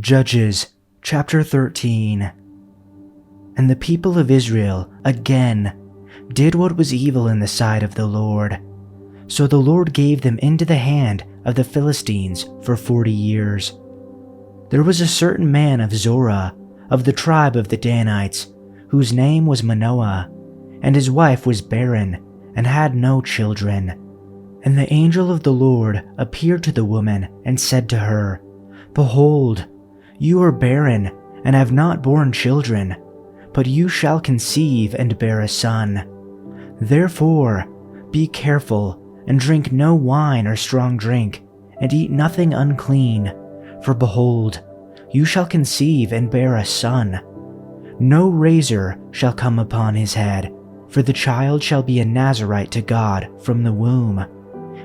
Judges chapter 13. And the people of Israel again did what was evil in the sight of the Lord. So the Lord gave them into the hand of the Philistines for 40 years. There was a certain man of Zorah, of the tribe of the Danites, whose name was Manoah, and his wife was barren and had no children. And the angel of the Lord appeared to the woman and said to her, "Behold, you are barren and have not borne children, but you shall conceive and bear a son. Therefore, be careful and drink no wine or strong drink, and eat nothing unclean, for behold, you shall conceive and bear a son. No razor shall come upon his head, for the child shall be a Nazirite to God from the womb,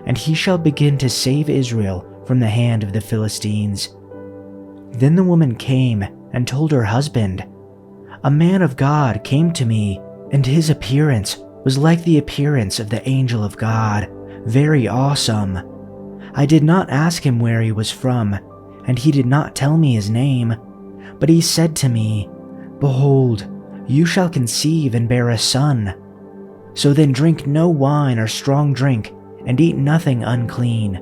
and he shall begin to save Israel from the hand of the Philistines." Then the woman came and told her husband, "A man of God came to me, and his appearance was like the appearance of the angel of God, very awesome. I did not ask him where he was from, and he did not tell me his name, but he said to me, 'Behold, you shall conceive and bear a son. So then drink no wine or strong drink, and eat nothing unclean,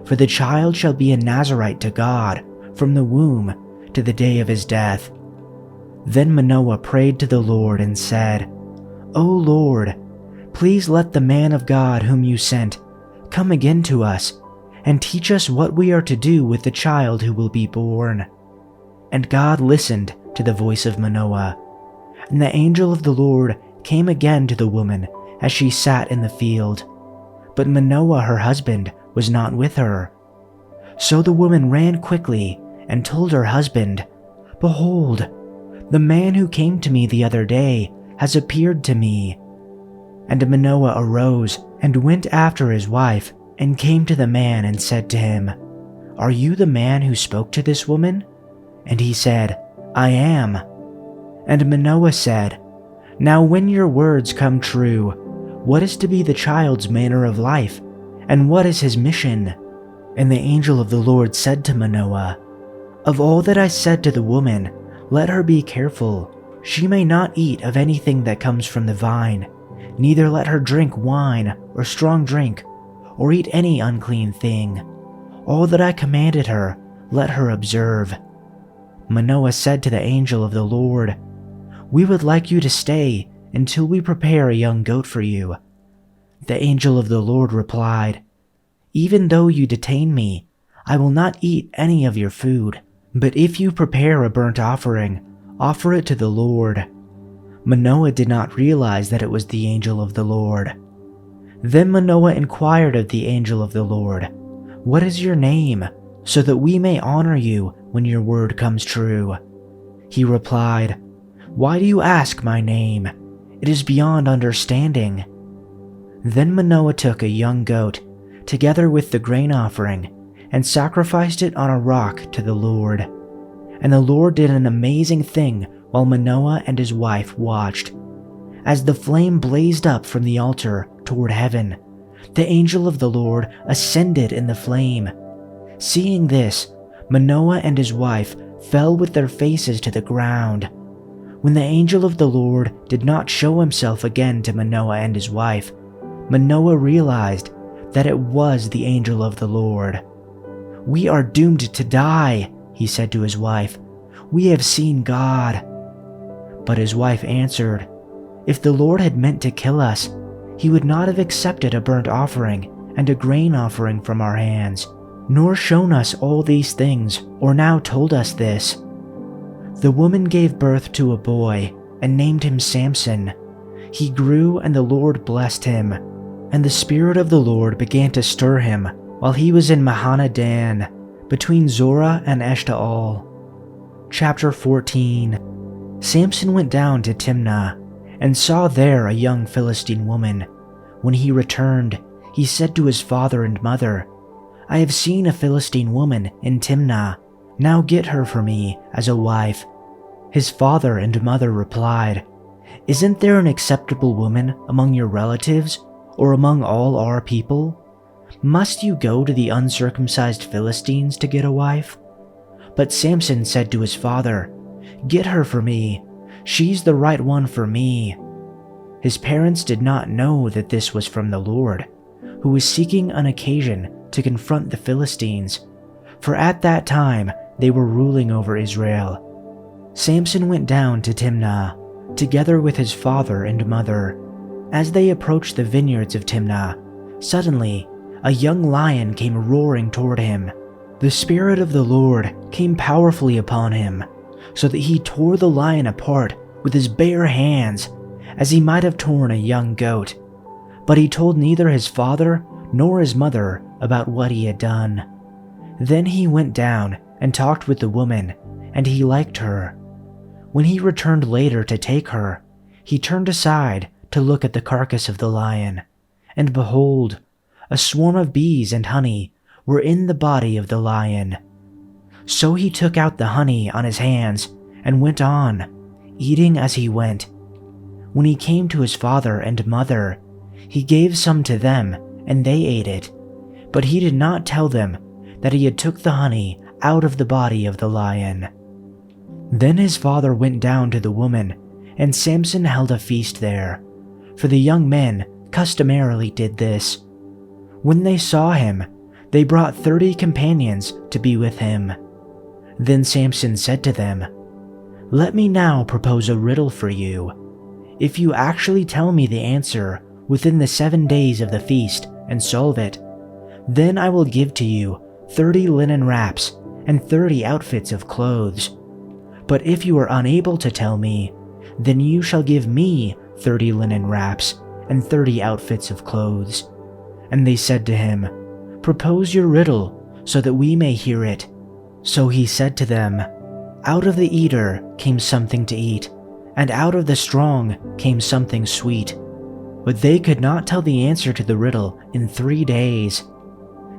for the child shall be a Nazirite to God from the womb to the day of his death.' Then Manoah prayed to the Lord and said, 'O Lord, please let the man of God whom you sent come again to us, and teach us what we are to do with the child who will be born.' And God listened to the voice of Manoah. And the angel of the Lord came again to the woman as she sat in the field. But Manoah her husband was not with her. So the woman ran quickly and told her husband, 'Behold, the man who came to me the other day has appeared to me.' And Manoah arose and went after his wife and came to the man and said to him, 'Are you the man who spoke to this woman?' And he said, 'I am.' And Manoah said, 'Now when your words come true, what is to be the child's manner of life, and what is his mission?' And the angel of the Lord said to Manoah, 'Of all that I said to the woman, let her be careful. She may not eat of anything that comes from the vine, neither let her drink wine or strong drink, or eat any unclean thing. All that I commanded her, let her observe.' Manoah said to the angel of the Lord, 'We would like you to stay until we prepare a young goat for you.' The angel of the Lord replied, 'Even though you detain me, I will not eat any of your food. But if you prepare a burnt offering, offer it to the Lord.' Manoah did not realize that it was the angel of the Lord. Then Manoah inquired of the angel of the Lord, 'What is your name, so that we may honor you when your word comes true?' He replied, 'Why do you ask my name? It is beyond understanding.' Then Manoah took a young goat, together with the grain offering, and sacrificed it on a rock to the Lord. And the Lord did an amazing thing while Manoah and his wife watched. As the flame blazed up from the altar toward heaven, the angel of the Lord ascended in the flame. Seeing this, Manoah and his wife fell with their faces to the ground. When the angel of the Lord did not show himself again to Manoah and his wife, Manoah realized that it was the angel of the Lord. 'We are doomed to die,' he said to his wife. 'We have seen God.' But his wife answered, 'If the Lord had meant to kill us, he would not have accepted a burnt offering and a grain offering from our hands, nor shown us all these things, or now told us this.' The woman gave birth to a boy and named him Samson. He grew, and the Lord blessed him. And the Spirit of the Lord began to stir him while he was in Mahanadan, between Zorah and Eshtaol. Chapter 14. Samson went down to Timnah, and saw there a young Philistine woman. When he returned, he said to his father and mother, 'I have seen a Philistine woman in Timnah. Now get her for me as a wife.' His father and mother replied, 'Isn't there an acceptable woman among your relatives, or among all our people? Must you go to the uncircumcised Philistines to get a wife?' But Samson said to his father, "Get her for me. She's the right one for me." His parents did not know that this was from the Lord, who was seeking an occasion to confront the Philistines, for at that time they were ruling over Israel. Samson went down to Timnah, together with his father and mother. As they approached the vineyards of Timnah, suddenly a young lion came roaring toward him. The Spirit of the Lord came powerfully upon him, so that he tore the lion apart with his bare hands, as he might have torn a young goat. But he told neither his father nor his mother about what he had done. Then he went down and talked with the woman, and he liked her. When he returned later to take her, he turned aside to look at the carcass of the lion, and behold, a swarm of bees and honey were in the body of the lion. So he took out the honey on his hands and went on, eating as he went. When he came to his father and mother, he gave some to them, and they ate it. But he did not tell them that he had took the honey out of the body of the lion. Then his father went down to the woman, and Samson held a feast there, for the young men customarily did this. When they saw him, they brought 30 companions to be with him. Then Samson said to them, "Let me now propose a riddle for you. If you actually tell me the answer within the 7 days of the feast and solve it, then I will give to you 30 linen wraps and 30 outfits of clothes. But if you are unable to tell me, then you shall give me 30 linen wraps and 30 outfits of clothes." And they said to him, "Propose your riddle so that we may hear it." So he said to them, "Out of the eater came something to eat, and out of the strong came something sweet." But they could not tell the answer to the riddle in 3 days.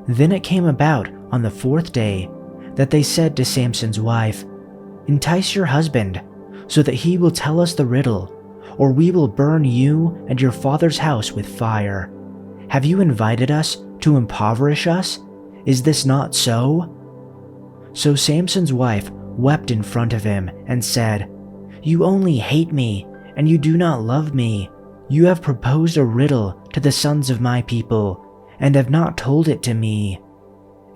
Then it came about on the 4th day that they said to Samson's wife, "Entice your husband, so that he will tell us the riddle, or we will burn you and your father's house with fire. Have you invited us to impoverish us? Is this not so?" So Samson's wife wept in front of him and said, "You only hate me, and you do not love me. You have proposed a riddle to the sons of my people, and have not told it to me."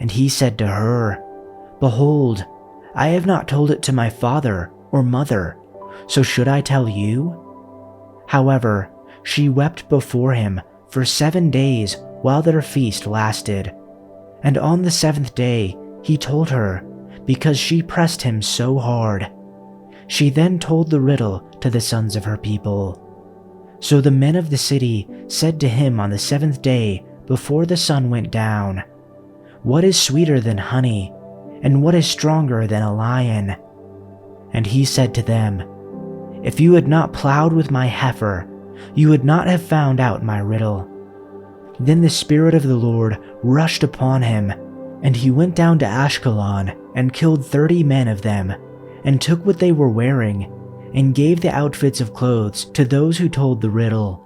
And he said to her, "Behold, I have not told it to my father or mother, so should I tell you?" However, she wept before him for 7 days while their feast lasted. And on the 7th day he told her, because she pressed him so hard. She then told the riddle to the sons of her people. So the men of the city said to him on the 7th day before the sun went down, "What is sweeter than honey, and what is stronger than a lion?" And he said to them, "If you had not plowed with my heifer, you would not have found out my riddle." Then the Spirit of the Lord rushed upon him, and he went down to Ashkelon and killed 30 men of them, and took what they were wearing, and gave the outfits of clothes to those who told the riddle.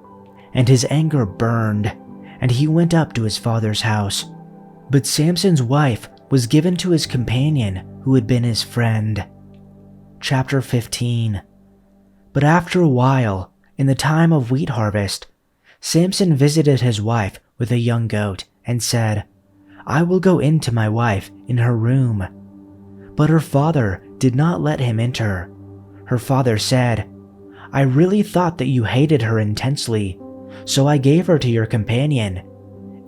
And his anger burned, and he went up to his father's house. But Samson's wife was given to his companion who had been his friend. Chapter 15. But after a while, in the time of wheat harvest, Samson visited his wife with a young goat and said, "I will go in to my wife in her room." But her father did not let him enter. Her father said, "I really thought that you hated her intensely, so I gave her to your companion.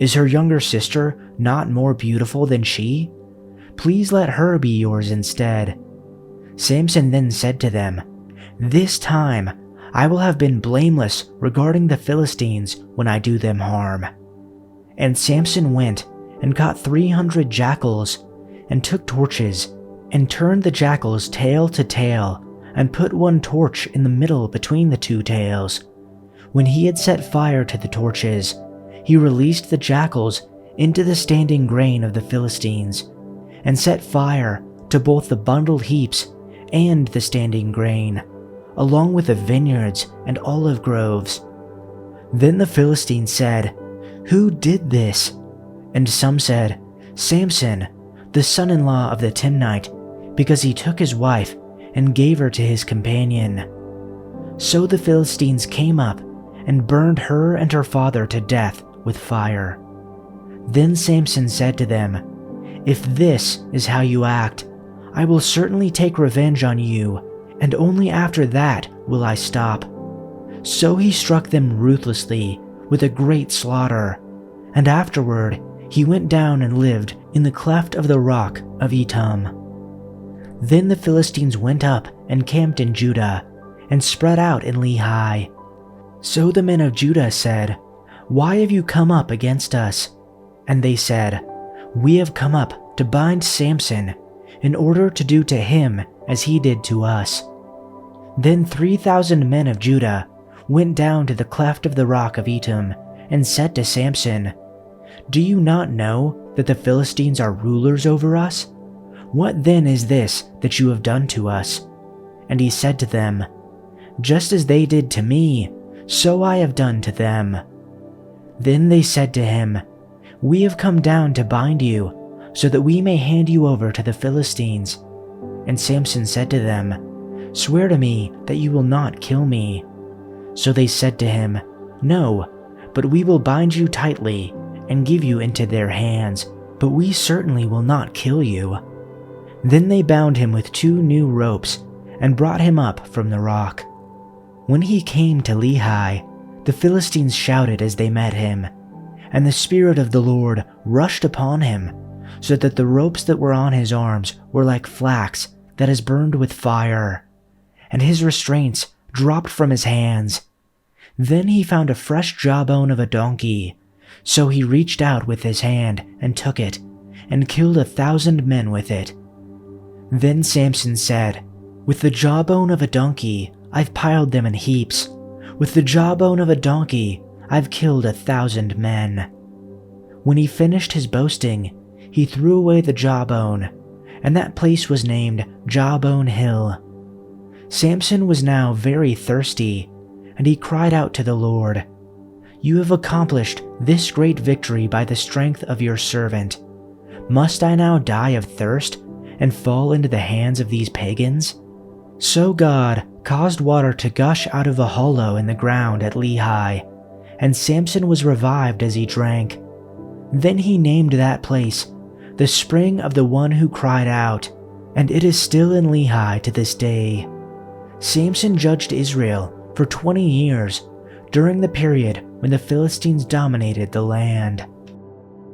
Is her younger sister not more beautiful than she? Please let her be yours instead." Samson then said to them, "This time I will have been blameless regarding the Philistines when I do them harm." And Samson went and caught 300 jackals, and took torches, and turned the jackals tail to tail, and put one torch in the middle between the 2 tails. When he had set fire to the torches, he released the jackals into the standing grain of the Philistines, and set fire to both the bundled heaps and the standing grain, along with the vineyards and olive groves. Then the Philistines said, "Who did this?" And some said, "Samson, the son-in-law of the Timnite, because he took his wife and gave her to his companion. So the Philistines came up and burned her and her father to death with fire. Then Samson said to them, "If this is how you act, I will certainly take revenge on you, and only after that will I stop." So he struck them ruthlessly with a great slaughter, and afterward he went down and lived in the cleft of the rock of Etam. Then the Philistines went up and camped in Judah, and spread out in Lehi. So the men of Judah said, "Why have you come up against us?" And they said, "We have come up to bind Samson, in order to do to him as he did to us." Then 3,000 men of Judah went down to the cleft of the rock of Etam, and said to Samson, "Do you not know that the Philistines are rulers over us? What then is this that you have done to us?" And he said to them, "Just as they did to me, so I have done to them." Then they said to him, "We have come down to bind you, so that we may hand you over to the Philistines." And Samson said to them, "Swear to me that you will not kill me." So they said to him, "No, but we will bind you tightly and give you into their hands, but we certainly will not kill you." Then they bound him with 2 new ropes and brought him up from the rock. When he came to Lehi, the Philistines shouted as they met him, and the Spirit of the Lord rushed upon him, so that the ropes that were on his arms were like flax that is burned with fire, and his restraints dropped from his hands. Then he found a fresh jawbone of a donkey, so he reached out with his hand and took it, and killed 1,000 men with it. Then Samson said, "With the jawbone of a donkey I've piled them in heaps. With the jawbone of a donkey I've killed 1,000 men." When he finished his boasting, he threw away the jawbone, and that place was named Jawbone Hill. Samson was now very thirsty, and he cried out to the Lord, "You have accomplished this great victory by the strength of your servant. Must I now die of thirst and fall into the hands of these pagans?" So God caused water to gush out of a hollow in the ground at Lehi, and Samson was revived as he drank. Then he named that place the Spring of the One Who Cried Out, and it is still in Lehi to this day. Samson judged Israel for 20 years during the period when the Philistines dominated the land.